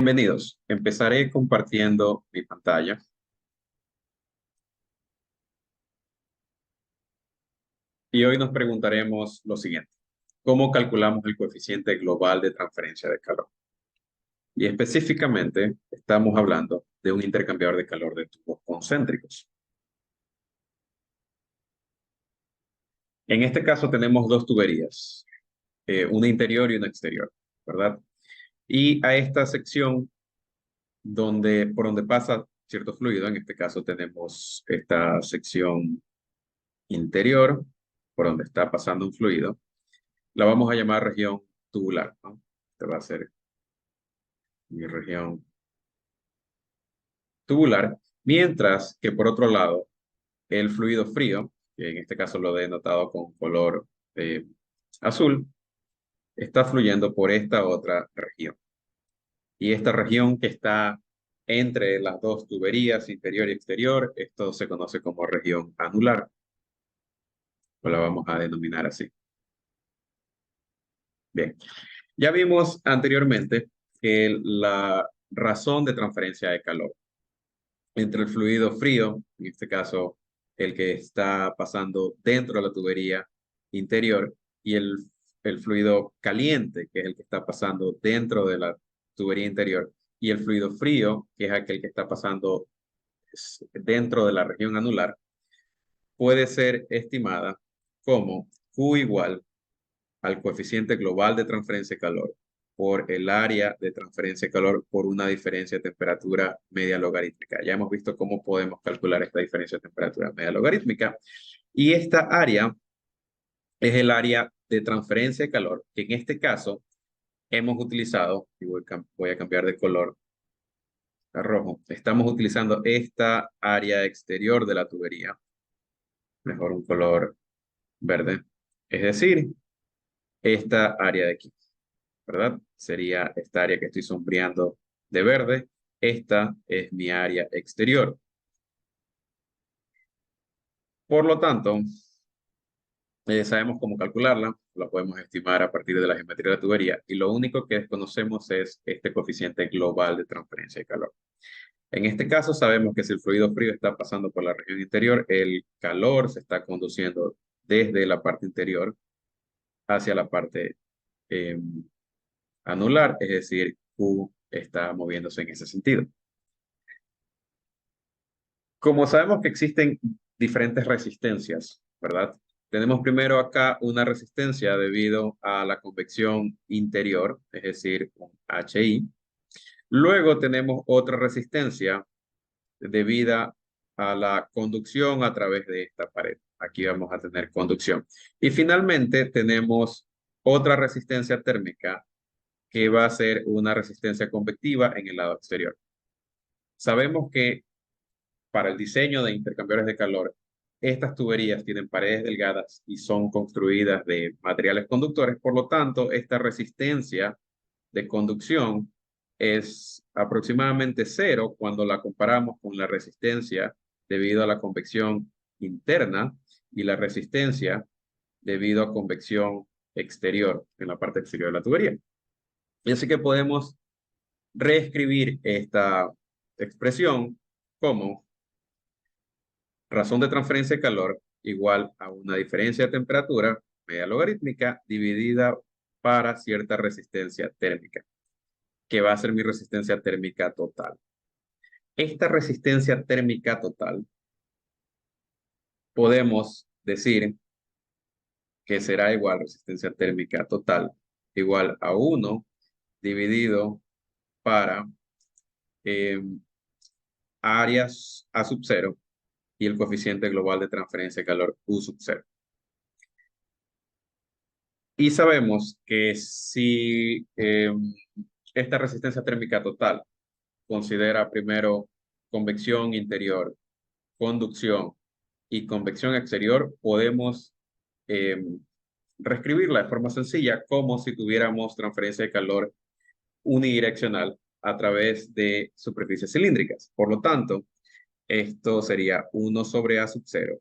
Bienvenidos. Empezaré compartiendo mi pantalla y hoy nos preguntaremos lo siguiente. ¿Cómo calculamos el coeficiente global de transferencia de calor? Y específicamente estamos hablando de un intercambiador de calor de tubos concéntricos. En este caso tenemos dos tuberías, una interior y una exterior, ¿verdad? Y a esta sección por donde pasa cierto fluido, en este caso tenemos esta sección interior, por donde está pasando un fluido, la vamos a llamar región tubular, ¿no? Esta va a ser mi región tubular, mientras que por otro lado, el fluido frío, que en este caso lo he denotado con color azul, está fluyendo por esta otra región. Y esta región que está entre las dos tuberías, interior y exterior, esto se conoce como región anular, o la vamos a denominar así. Bien, ya vimos anteriormente que la razón de transferencia de calor entre el fluido frío, en este caso el que está pasando dentro de la tubería interior, y el fluido caliente, que es el que está pasando dentro de la tubería interior, y el fluido frío, que es aquel que está pasando dentro de la región anular, puede ser estimada como Q igual al coeficiente global de transferencia de calor por el área de transferencia de calor por una diferencia de temperatura media logarítmica. Ya hemos visto cómo podemos calcular esta diferencia de temperatura media logarítmica. Y esta área es el área de transferencia de calor, que en este caso hemos utilizado, y voy a cambiar de color a rojo, estamos utilizando esta área exterior de la tubería, mejor un color verde, es decir, esta área de aquí, ¿verdad? Sería esta área que estoy sombreando de verde. Esta es mi área exterior. Por lo tanto, sabemos cómo calcularla, la podemos estimar a partir de la geometría de la tubería y lo único que desconocemos es este coeficiente global de transferencia de calor. En este caso sabemos que si el fluido frío está pasando por la región interior, el calor se está conduciendo desde la parte interior hacia la parte eh, anular, es decir, Q está moviéndose en ese sentido. Como sabemos que existen diferentes resistencias, ¿verdad? Tenemos primero acá una resistencia debido a la convección interior, es decir, un HI. Luego tenemos otra resistencia debida a la conducción a través de esta pared. Aquí vamos a tener conducción. Y finalmente tenemos otra resistencia térmica que va a ser una resistencia convectiva en el lado exterior. Sabemos que para el diseño de intercambiadores de calor, estas tuberías tienen paredes delgadas y son construidas de materiales conductores, por lo tanto, esta resistencia de conducción es aproximadamente cero cuando la comparamos con la resistencia debido a la convección interna y la resistencia debido a convección exterior en la parte exterior de la tubería. Y así que podemos reescribir esta expresión como razón de transferencia de calor igual a una diferencia de temperatura media logarítmica dividida para cierta resistencia térmica, que va a ser mi resistencia térmica total. Esta resistencia térmica total podemos decir que será igual resistencia térmica total igual a 1 dividido para áreas A sub 0 y el coeficiente global de transferencia de calor U sub 0. Y sabemos que si esta resistencia térmica total considera primero convección interior, conducción y convección exterior, podemos eh, reescribirla de forma sencilla como si tuviéramos transferencia de calor unidireccional a través de superficies cilíndricas. Por lo tanto, esto sería 1 sobre A sub 0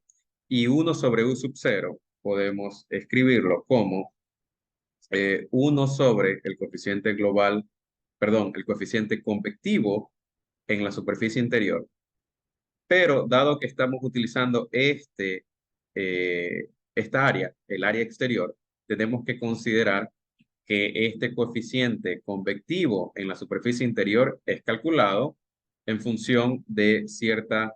y 1 sobre U sub 0 podemos escribirlo como 1 sobre el coeficiente global perdón, el coeficiente convectivo en la superficie interior. Pero dado que estamos utilizando esta área, el área exterior, tenemos que considerar que este coeficiente convectivo en la superficie interior es calculado en función de cierta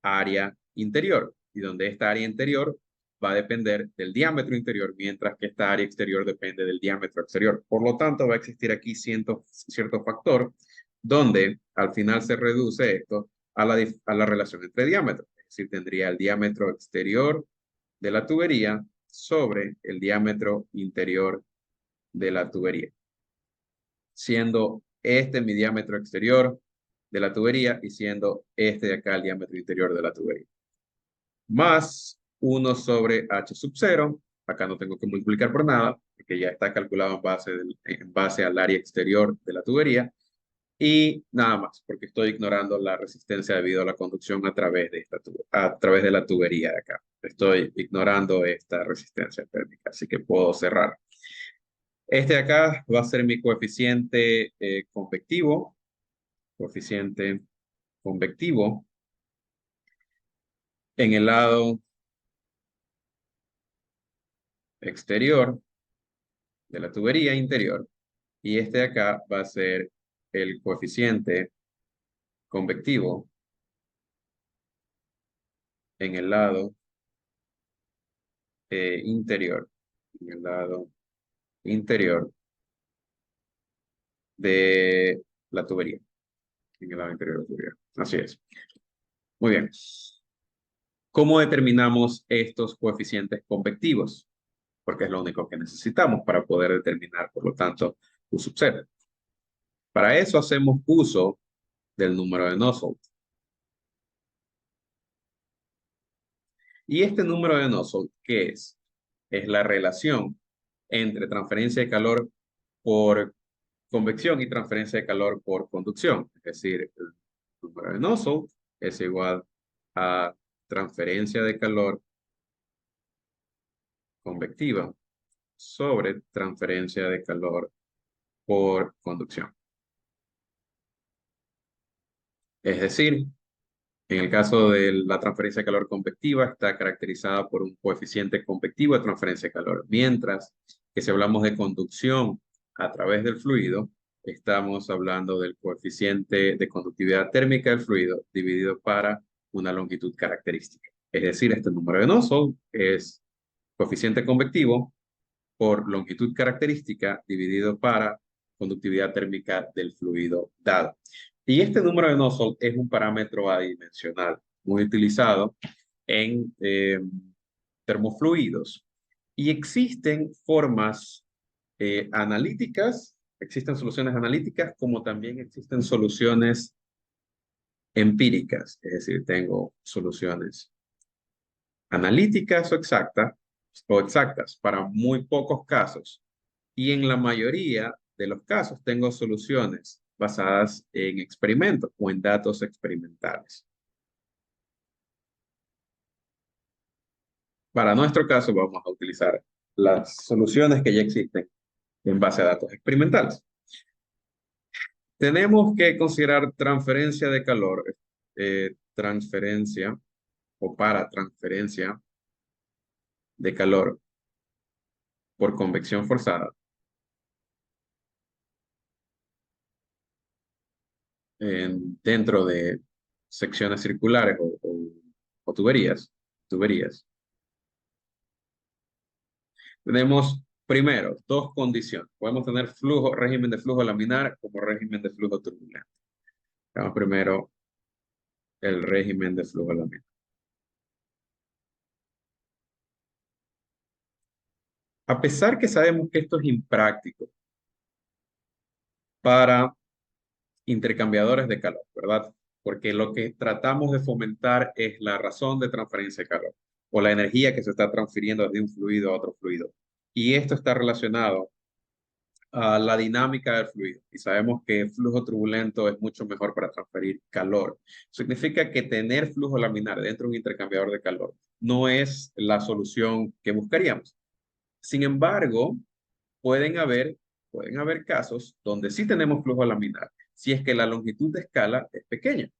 área interior, y donde esta área interior va a depender del diámetro interior, mientras que esta área exterior depende del diámetro exterior. Por lo tanto, va a existir aquí cierto factor donde al final se reduce esto a la relación entre diámetros. Es decir, tendría el diámetro exterior de la tubería sobre el diámetro interior de la tubería, siendo este mi diámetro exterior de la tubería y siendo este de acá el diámetro interior de la tubería. Más 1 sobre h sub 0. Acá no tengo que multiplicar por nada, porque ya está calculado en base al área exterior de la tubería. Y nada más, porque estoy ignorando la resistencia debido a la conducción a través de la tubería de acá. Estoy ignorando esta resistencia térmica, así que puedo cerrar. Este de acá va a ser mi coeficiente convectivo. Coeficiente convectivo en el lado exterior de la tubería interior, y este de acá va a ser el coeficiente convectivo en el lado interior, en el lado interior de la tubería, en el lado interior de la tubería. Así es. Muy bien. ¿Cómo determinamos estos coeficientes convectivos? Porque es lo único que necesitamos para poder determinar, por lo tanto, U sub 0. Para eso hacemos uso del número de Nusselt. Y este número de Nusselt, ¿qué es? Es la relación entre transferencia de calor por convección y transferencia de calor por conducción. Es decir, el número de Nusselt es igual a transferencia de calor convectiva sobre transferencia de calor por conducción. Es decir, en el caso de la transferencia de calor convectiva, está caracterizada por un coeficiente convectivo de transferencia de calor, mientras que si hablamos de conducción a través del fluido, estamos hablando del coeficiente de conductividad térmica del fluido dividido para una longitud característica. Es decir, este número de Nusselt es coeficiente convectivo por longitud característica dividido para conductividad térmica del fluido dado. Y este número de Nusselt es un parámetro adimensional muy utilizado en termofluidos. Y existen formas analíticas, existen soluciones analíticas, como también existen soluciones empíricas. Es decir, tengo soluciones analíticas o exactas para muy pocos casos. Y en la mayoría de los casos tengo soluciones basadas en experimentos o en datos experimentales. Para nuestro caso vamos a utilizar las soluciones que ya existen en base a datos experimentales. Tenemos que considerar transferencia de calor, transferencia o para transferencia de calor por convección forzada dentro de secciones circulares o tuberías. Tenemos primero dos condiciones. Podemos tener régimen de flujo laminar como régimen de flujo turbulento. Veamos primero el régimen de flujo laminar. A pesar que sabemos que esto es impráctico para intercambiadores de calor, ¿verdad? Porque lo que tratamos de fomentar es la razón de transferencia de calor o la energía que se está transfiriendo de un fluido a otro fluido. Y esto está relacionado a la dinámica del fluido. Y sabemos que el flujo turbulento es mucho mejor para transferir calor. Significa que tener flujo laminar dentro de un intercambiador de calor no es la solución que buscaríamos. Sin embargo, pueden haber pueden haber casos donde sí tenemos flujo laminar, si es que la longitud de escala es pequeña.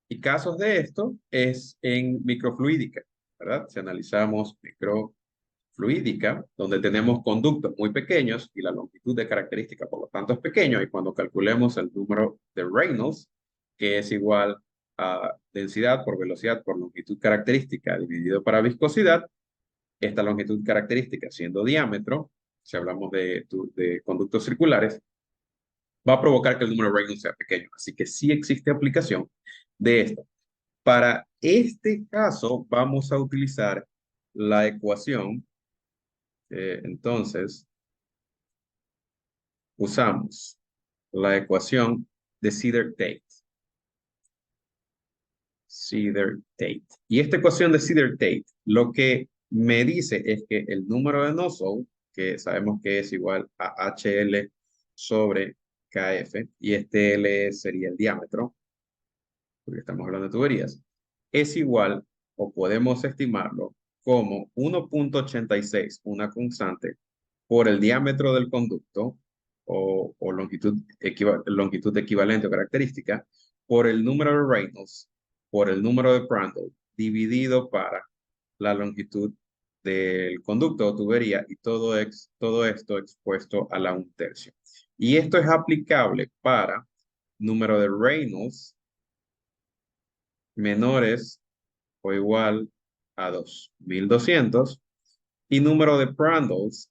Y casos de esto es en microfluídica, ¿verdad? Si analizamos microfluídica, donde tenemos conductos muy pequeños y la longitud de característica, por lo tanto, es pequeño, y cuando calculemos el número de Reynolds, que es igual a densidad por velocidad por longitud característica dividido para viscosidad, esta longitud característica siendo diámetro, si hablamos de conductos circulares, va a provocar que el número de Reynolds sea pequeño. Así que sí existe aplicación de esto. Para este caso vamos a utilizar la ecuación. Entonces, usamos la ecuación de Sider-Tate. Sider-Tate. Y esta ecuación de Sider-Tate lo que me dice es que el número de Nusselt, que sabemos que es igual a HL sobre KF, y este L sería el diámetro, porque estamos hablando de tuberías, es igual, o podemos estimarlo, como 1.86, una constante, por el diámetro del conducto, o longitud equivalente o característica, por el número de Reynolds, por el número de Prandtl, dividido para la longitud del conducto o tubería, y todo esto expuesto a la 1/3. Y esto es aplicable para número de Reynolds menores o igual a 2.200 y número de Prandtls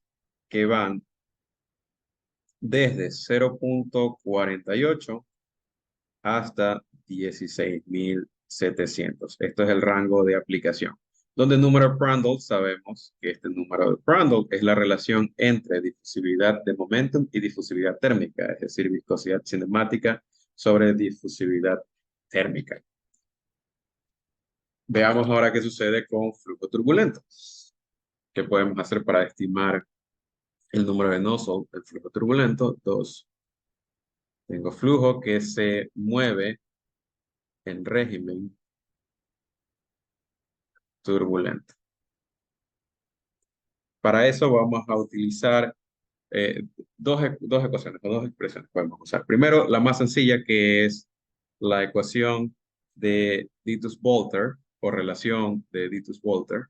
que van desde 0.48 hasta 16.700. Esto es el rango de aplicación. Donde el número de Prandtl, sabemos que este número de Prandtl es la relación entre difusividad de momentum y difusividad térmica, es decir, viscosidad cinemática sobre difusividad térmica. Veamos ahora qué sucede con flujo turbulento. ¿Qué podemos hacer para estimar el número de Nusselt del flujo turbulento? 2. Tengo flujo que se mueve en régimen turbulento. Para eso vamos a utilizar dos ecuaciones o dos expresiones podemos usar. Primero, la más sencilla, que es la ecuación de Ditus-Volter o relación de Ditus-Volter,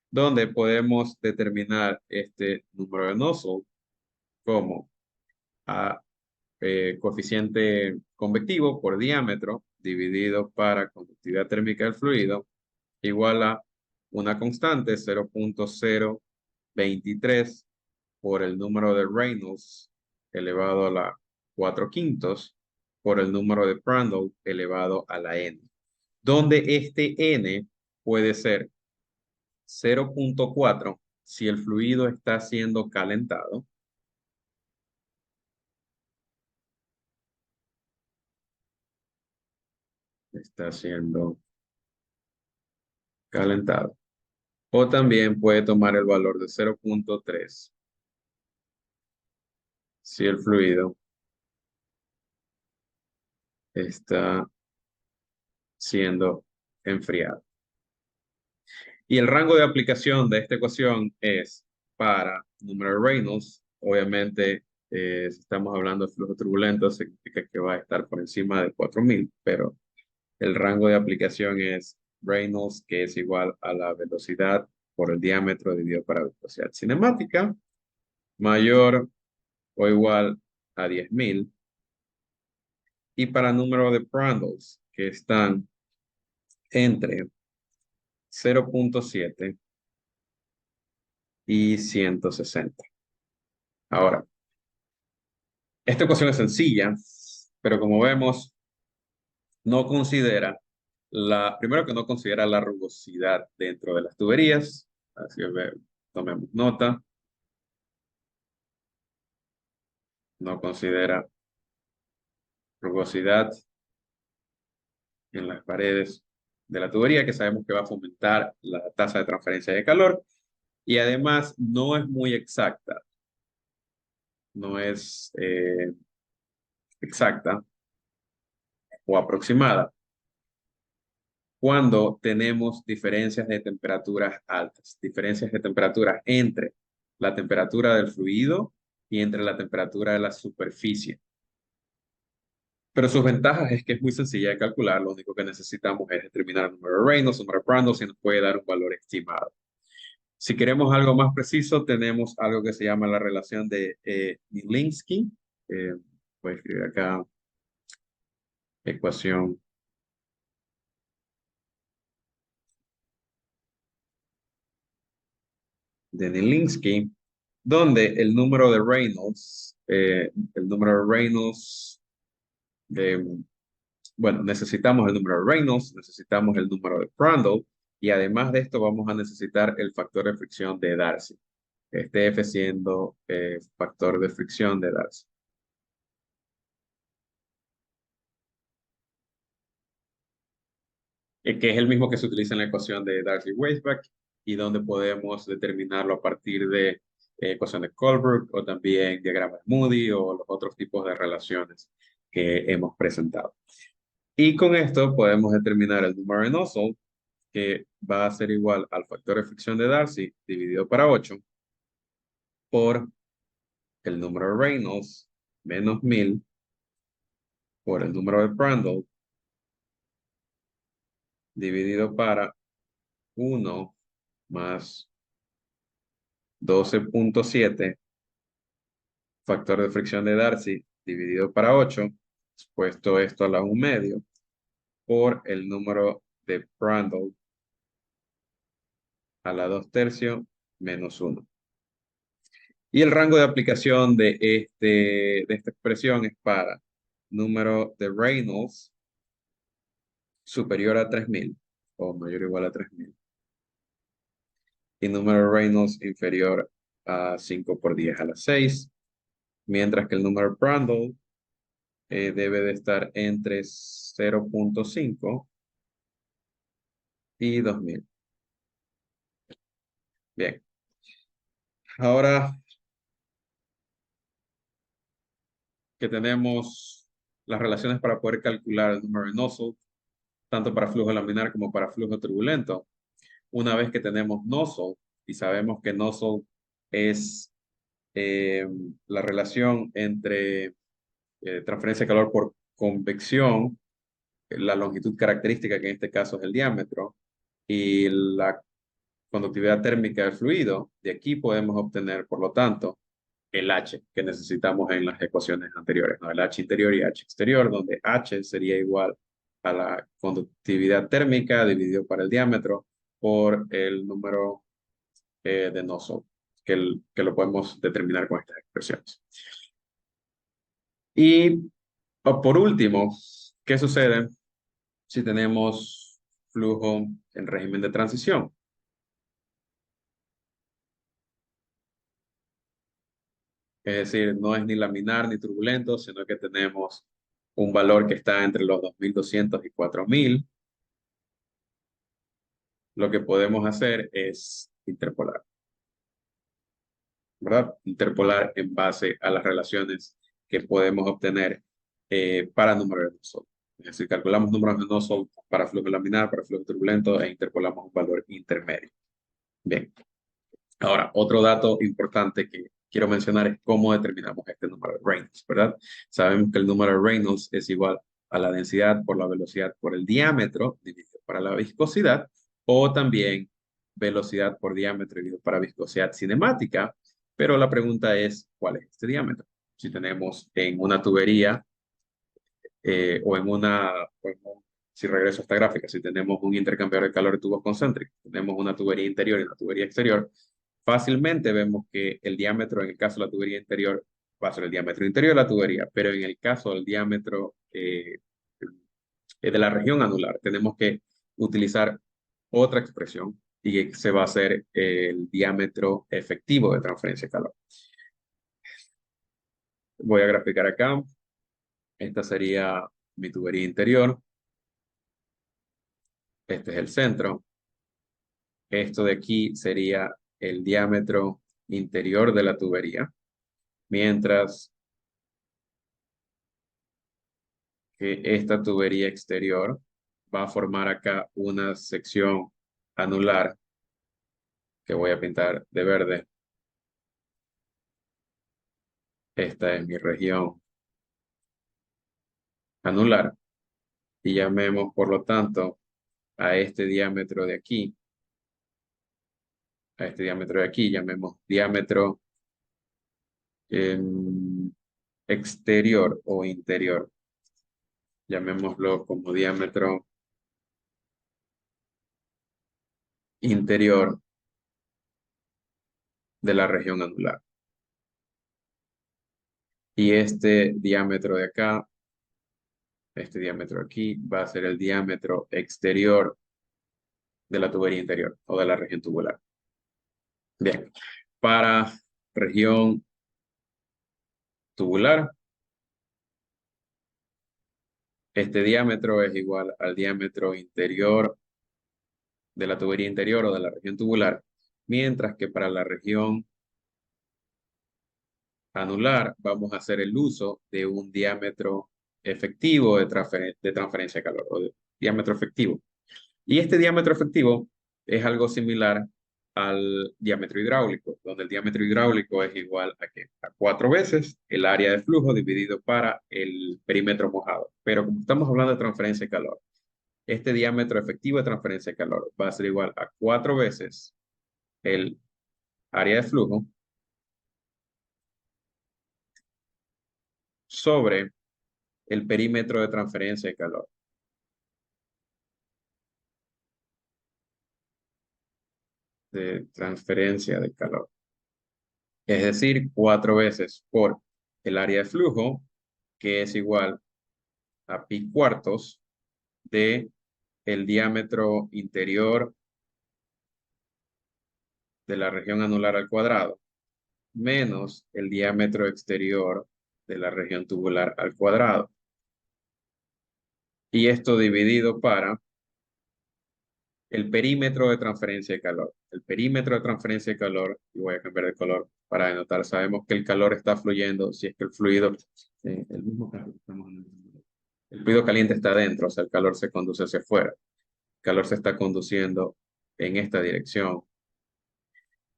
donde podemos determinar este número de Nusselt como a coeficiente convectivo por diámetro dividido para conductividad térmica del fluido igual a una constante 0.023 por el número de Reynolds elevado a la 4/5 por el número de Prandtl elevado a la n, donde este n puede ser 0.4 si el fluido está siendo calentado, está siendo calentado. O también puede tomar el valor de 0.3 si el fluido está siendo enfriado. Y el rango de aplicación de esta ecuación es para número de Reynolds. Obviamente, si estamos hablando de flujo turbulento, significa que va a estar por encima de 4.000, pero el rango de aplicación es Reynolds, que es igual a la velocidad por el diámetro dividido para velocidad cinemática, mayor o igual a 10.000. Y para número de Prandtls, que están entre 0.7 y 160. Ahora, esta ecuación es sencilla, pero como vemos, no considera primero que no considera la rugosidad dentro de las tuberías, así que tomemos nota, no considera rugosidad en las paredes de la tubería, que sabemos que va a fomentar la tasa de transferencia de calor, y además no es muy exacta, no es exacta o aproximada, cuando tenemos diferencias de temperaturas altas, diferencias de temperaturas entre la temperatura del fluido y entre la temperatura de la superficie. Pero sus ventajas es que es muy sencilla de calcular, lo único que necesitamos es determinar el número de Reynolds, el número de Prandtl, y nos puede dar un valor estimado. Si queremos algo más preciso, tenemos algo que se llama la relación de Minkowski. Voy a escribir acá ecuación de Minkowski, donde el número de Reynolds, bueno, necesitamos el número de Reynolds, necesitamos el número de Prandtl, y además de esto vamos a necesitar el factor de fricción de Darcy, este F siendo factor de fricción de Darcy. Que es el mismo que se utiliza en la ecuación de Darcy-Weisbach y donde podemos determinarlo a partir de ecuación de Colbert o también diagrama de Moody o los otros tipos de relaciones que hemos presentado. Y con esto podemos determinar el número de Nusselt, que va a ser igual al factor de fricción de Darcy dividido para 8 por el número de Reynolds menos 1000 por el número de Prandtl dividido para 1 más 12.7 factor de fricción de Darcy dividido para 8, puesto esto a la 1 medio, por el número de Prandtl a la 2 tercios menos 1. Y el rango de aplicación de esta expresión es para número de Reynolds superior a 3000 o mayor o igual a 3000 y número de Reynolds inferior a 5 por 10 a la 6, mientras que el número de Prandtl debe de estar entre 0.5 y 2000. Bien, ahora que tenemos las relaciones para poder calcular el número de Nusselt, tanto para flujo laminar como para flujo turbulento, una vez que tenemos Nusselt y sabemos que Nusselt es la relación entre transferencia de calor por convección, la longitud característica, que en este caso es el diámetro, y la conductividad térmica del fluido, de aquí podemos obtener, por lo tanto, el H que necesitamos en las ecuaciones anteriores, ¿no? El H interior y H exterior, donde H sería igual a la conductividad térmica dividido para el diámetro por el número de Nusselt, que lo podemos determinar con estas expresiones. Y por último, ¿qué sucede si tenemos flujo en régimen de transición? Es decir, no es ni laminar ni turbulento, sino que tenemos un valor que está entre los 2200 y 4000. Lo que podemos hacer es interpolar, ¿verdad? Interpolar en base a las relaciones que podemos obtener para números de Nusselt. Es decir, calculamos números de Nusselt para flujo laminar, para flujo turbulento e interpolamos un valor intermedio. Bien. Ahora, otro dato importante que quiero mencionar es cómo determinamos este número de Reynolds, ¿verdad? Sabemos que el número de Reynolds es igual a la densidad por la velocidad por el diámetro dividido para la viscosidad, o también velocidad por diámetro dividido para viscosidad cinemática, pero la pregunta es, ¿cuál es este diámetro? Si tenemos en una tubería o en una, si regreso a esta gráfica, si tenemos un intercambiador de calor de tubos concéntricos, tenemos una tubería interior y una tubería exterior, fácilmente vemos que el diámetro en el caso de la tubería interior va a ser el diámetro interior de la tubería, pero en el caso del diámetro de la región anular, tenemos que utilizar otra expresión y que se va a hacer el diámetro efectivo de transferencia de calor. Voy a graficar acá. Esta sería mi tubería interior. Este es el centro. Esto de aquí sería el diámetro interior de la tubería, mientras que esta tubería exterior va a formar acá una sección anular que voy a pintar de verde. Esta es mi región anular. Y llamemos, por lo tanto, a este diámetro de aquí, llamemos diámetro exterior o interior. Llamémoslo como diámetro interior de la región anular. Y este diámetro de acá, este diámetro aquí, va a ser el diámetro exterior de la tubería interior o de la región tubular. Bien, para región tubular, este diámetro es igual al diámetro interior de la tubería interior o de la región tubular, mientras que para la región anular vamos a hacer el uso de un diámetro efectivo de transferencia de calor o de diámetro efectivo. Y este diámetro efectivo es algo similar al diámetro hidráulico, donde el diámetro hidráulico es igual a, ¿qué? A 4 veces el área de flujo dividido para el perímetro mojado. Pero como estamos hablando de transferencia de calor, este diámetro efectivo de transferencia de calor va a ser igual a 4 veces el área de flujo sobre el perímetro de transferencia de calor. De transferencia de calor. Es decir, 4 veces por el área de flujo, que es igual a pi cuartos de el diámetro interior de la región anular al cuadrado, menos el diámetro exterior de la región tubular al cuadrado. Y esto dividido para el perímetro de transferencia de calor. El perímetro de transferencia de calor, y voy a cambiar de color para denotar, sabemos que el calor está fluyendo si es que el fluido, el mismo calor, el fluido caliente está adentro, o sea, el calor se conduce hacia afuera. El calor se está conduciendo en esta dirección.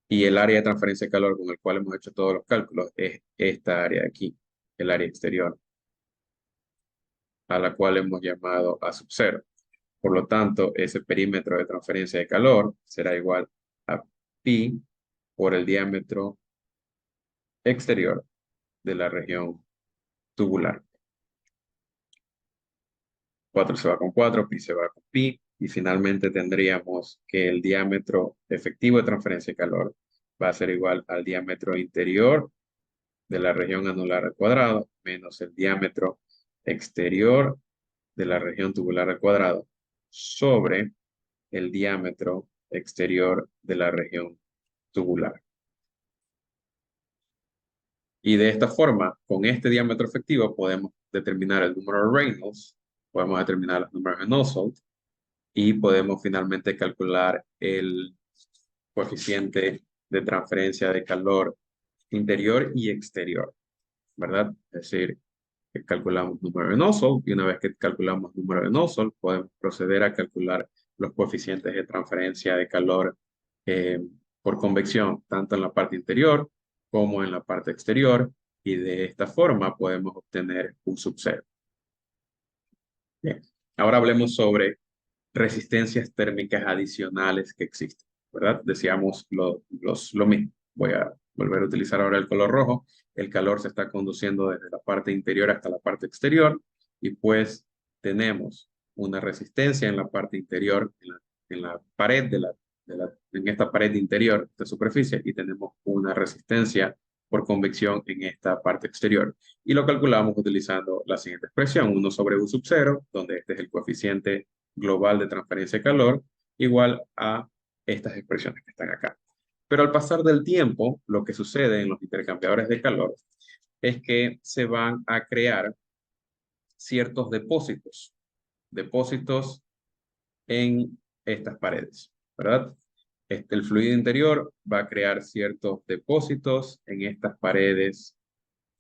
Y el área de transferencia de calor con el cual hemos hecho todos los cálculos es esta área de aquí, el área exterior, a la cual hemos llamado A sub 0. Por lo tanto, ese perímetro de transferencia de calor será igual a pi por el diámetro exterior de la región tubular. 4 se va con 4, pi se va con pi, y finalmente tendríamos que el diámetro efectivo de transferencia de calor va a ser igual al diámetro interior de la región anular al cuadrado menos el diámetro exterior de la región tubular al cuadrado sobre el diámetro exterior de la región tubular. Y de esta forma, con este diámetro efectivo, podemos determinar el número de Reynolds, podemos determinar los números de Nusselt y podemos finalmente calcular el coeficiente de transferencia de calor interior y exterior, ¿verdad? Es decir, que calculamos número de Nusselt y una vez que calculamos número de Nusselt, podemos proceder a calcular los coeficientes de transferencia de calor eh, por convección, tanto en la parte interior como en la parte exterior, y de esta forma podemos obtener un sub 0. Bien, ahora hablemos sobre resistencias térmicas adicionales que existen, ¿verdad? Decíamos lo mismo. Voy a volver a utilizar ahora el color rojo. El calor se está conduciendo desde la parte interior hasta la parte exterior y pues tenemos una resistencia en la parte interior, en la pared en esta pared interior de superficie y tenemos una resistencia por convección en esta parte exterior. Y lo calculamos utilizando la siguiente expresión, 1 sobre U sub 0, donde este es el coeficiente global de transferencia de calor, igual a estas expresiones que están acá. Pero al pasar del tiempo, lo que sucede en los intercambiadores de calor es que se van a crear ciertos depósitos en estas paredes, ¿verdad? El fluido interior va a crear ciertos depósitos en estas paredes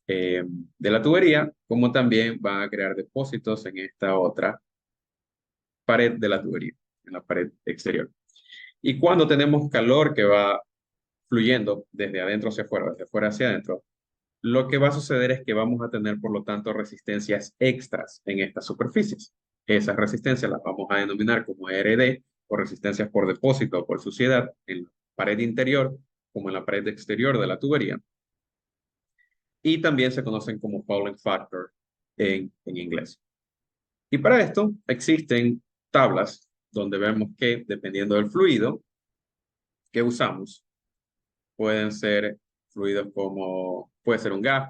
de la tubería, como también van a crear depósitos en esta otra pared de la tubería, en la pared exterior. Y cuando tenemos calor que va fluyendo desde adentro hacia afuera, desde afuera hacia adentro, lo que va a suceder es que vamos a tener, por lo tanto, resistencias extras en estas superficies. Esas resistencias las vamos a denominar como RD o resistencias por depósito o por suciedad en la pared interior como en la pared exterior de la tubería. Y también se conocen como fouling factor en inglés. Y para esto existen tablas donde vemos que dependiendo del fluido que usamos, pueden ser fluidos como, puede ser un gas,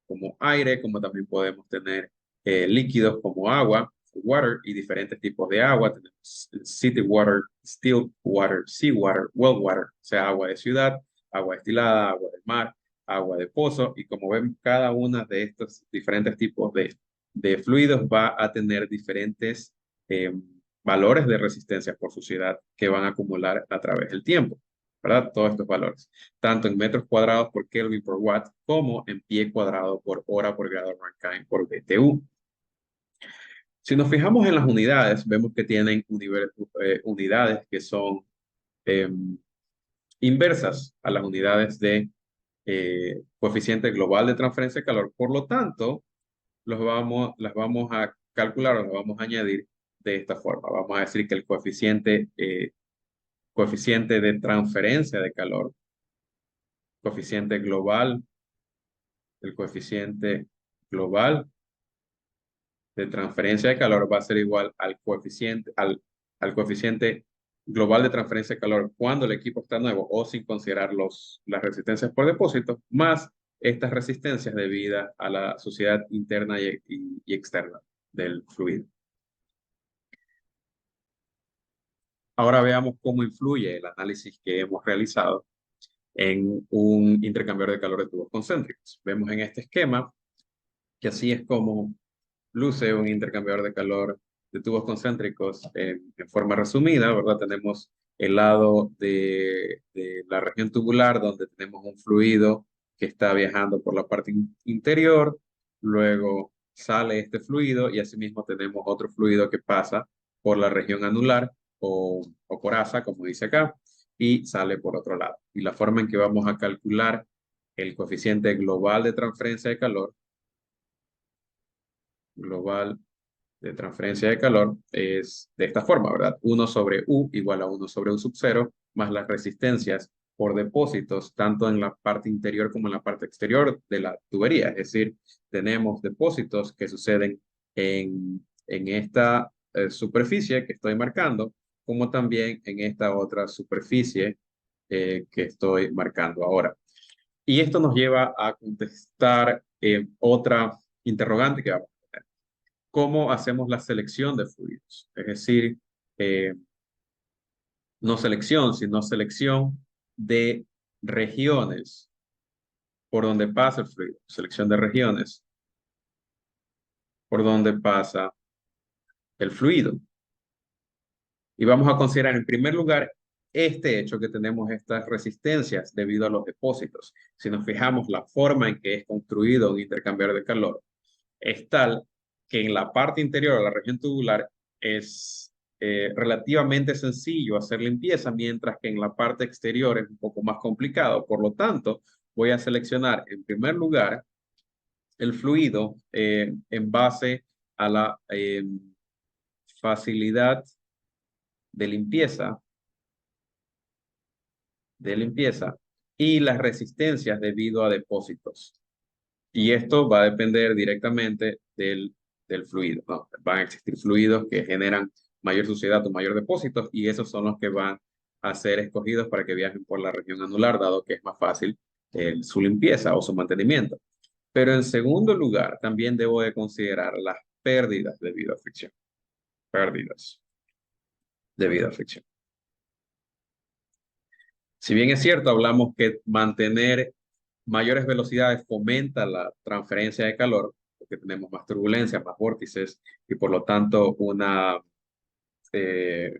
como aire, como también podemos tener líquidos como agua, water y diferentes tipos de agua. Tenemos city water, still water, sea water, well water, o sea, agua de ciudad, agua destilada, agua del mar, agua de pozo. Y como vemos, cada una de estos diferentes tipos de fluidos va a tener diferentes valores de resistencia por suciedad que van a acumular a través del tiempo. ¿Verdad? Todos estos valores, tanto en metros cuadrados por Kelvin por watt, como en pie cuadrado por hora por grado Rankine por BTU. Si nos fijamos en las unidades, vemos que tienen unidades que son eh, inversas a las unidades de coeficiente global de transferencia de calor. Por lo tanto, las vamos a calcular o las vamos a añadir de esta forma. Vamos a decir que el coeficiente de transferencia de calor, coeficiente global, el coeficiente global de transferencia de calor va a ser igual al coeficiente global de transferencia de calor cuando el equipo está nuevo o sin considerar las resistencias por depósito, más estas resistencias debidas a la suciedad interna y externa del fluido. Ahora veamos cómo influye el análisis que hemos realizado en un intercambiador de calor de tubos concéntricos. Vemos en este esquema que así es como luce un intercambiador de calor de tubos concéntricos en forma resumida, ¿verdad? Tenemos el lado de la región tubular donde tenemos un fluido que está viajando por la parte interior, luego sale este fluido y asimismo tenemos otro fluido que pasa por la región anular o por asa, como dice acá, y sale por otro lado. Y la forma en que vamos a calcular el coeficiente global de transferencia de calor global de transferencia de calor es de esta forma, ¿verdad? 1 sobre U igual a 1 sobre U sub 0 más las resistencias por depósitos, tanto en la parte interior como en la parte exterior de la tubería. Es decir, tenemos depósitos que suceden en esta superficie que estoy marcando, como también en esta otra superficie que estoy marcando ahora. Y esto nos lleva a contestar otra interrogante que vamos a tener. ¿Cómo hacemos la selección de fluidos? Es decir, eh, no selección, sino selección de regiones por donde pasa el fluido. Selección de regiones por donde pasa el fluido. Y vamos a considerar en primer lugar este hecho que tenemos estas resistencias debido a los depósitos. Si nos fijamos la forma en que es construido un intercambiador de calor, es tal que en la parte interior de la región tubular es relativamente sencillo hacer limpieza, mientras que en la parte exterior es un poco más complicado. Por lo tanto, voy a seleccionar en primer lugar el fluido en base a la facilidad de limpieza y las resistencias debido a depósitos. Y esto va a depender directamente del fluido, ¿no? Van a existir fluidos que generan mayor suciedad o mayor depósitos y esos son los que van a ser escogidos para que viajen por la región anular, dado que es más fácil su limpieza o su mantenimiento. Pero en segundo lugar, también debo de considerar las pérdidas debido a fricción. Pérdidas debido a fricción. Si bien es cierto, hablamos que mantener mayores velocidades fomenta la transferencia de calor, porque tenemos más turbulencia, más vórtices y por lo tanto eh,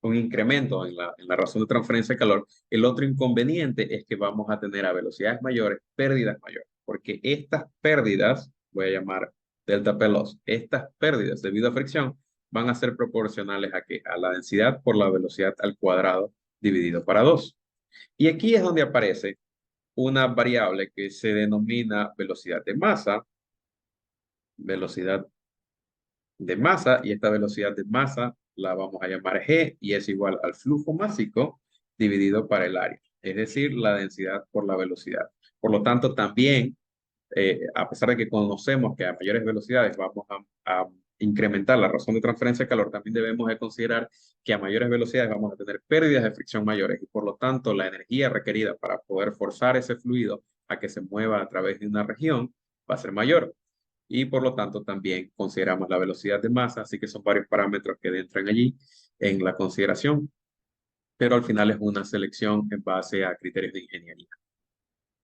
un incremento en la razón de transferencia de calor. El otro inconveniente es que vamos a tener a velocidades mayores pérdidas mayores, porque estas pérdidas, voy a llamar delta P loss, estas pérdidas debido a fricción van a ser proporcionales a ¿qué? A la densidad por la velocidad al cuadrado dividido para 2. Y aquí es donde aparece una variable que se denomina velocidad de masa, y esta velocidad de masa la vamos a llamar G y es igual al flujo másico dividido para el área, es decir, la densidad por la velocidad. Por lo tanto, también, a pesar de que conocemos que a mayores velocidades vamos a incrementar la razón de transferencia de calor, también debemos de considerar que a mayores velocidades vamos a tener pérdidas de fricción mayores y por lo tanto la energía requerida para poder forzar ese fluido a que se mueva a través de una región va a ser mayor. Y por lo tanto también consideramos la velocidad de masa, así que son varios parámetros que entran allí en la consideración, pero al final es una selección en base a criterios de ingeniería.